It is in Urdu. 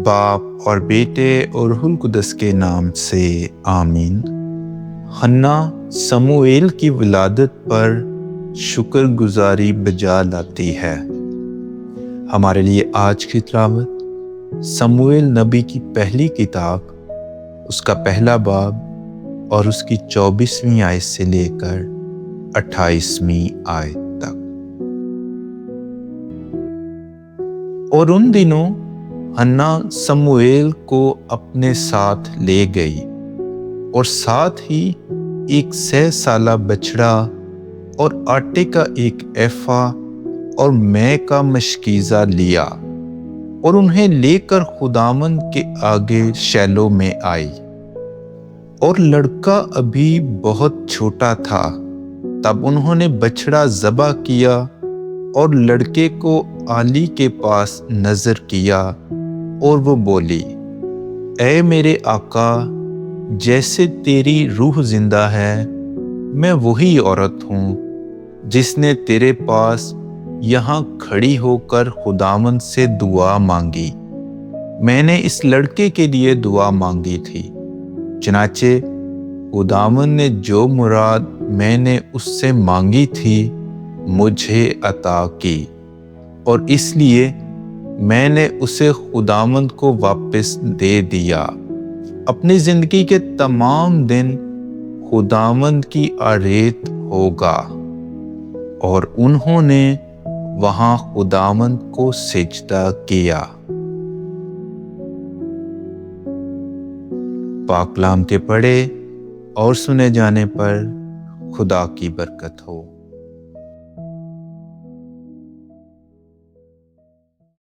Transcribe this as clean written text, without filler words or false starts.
باپ اور بیٹے اور روح القدس کے نام سے آمین۔ حنا سموئیل کی ولادت پر شکر گزاری بجا لاتی ہے۔ ہمارے لیے آج کی تلاوت سموئیل نبی کی پہلی کتاب، اس کا پہلا باب اور اس کی 24ویں آیت سے لے کر 28ویں آیت تک۔ اور ان دنوں حنا سموئیل کو اپنے ساتھ لے گئی اور ساتھ ہی ایک 6 سالہ بچڑا اور آٹے کا ایک ایفا اور مے کا مشکیزہ لیا اور انہیں لے کر خداوند کے آگے شیلو میں آئی۔ اور لڑکا ابھی بہت چھوٹا تھا، تب انہوں نے بچڑا ذبح کیا اور لڑکے کو آلی کے پاس نظر کیا اور وہ بولی، اے میرے آقا، جیسے تیری روح زندہ ہے، میں وہی عورت ہوں جس نے تیرے پاس یہاں کھڑی ہو کر خداوند سے دعا مانگی۔ میں نے اس لڑکے کے لیے دعا مانگی تھی، چنانچہ خداوند نے جو مراد میں نے اس سے مانگی تھی مجھے عطا کی، اور اس لیے میں نے اسے خداوند کو واپس دے دیا۔ اپنی زندگی کے تمام دن خداوند کی آڑیت ہوگا۔ اور انہوں نے وہاں خداوند کو سجدہ کیا۔ پاک کلام کے پڑھے اور سنے جانے پر خدا کی برکت ہو۔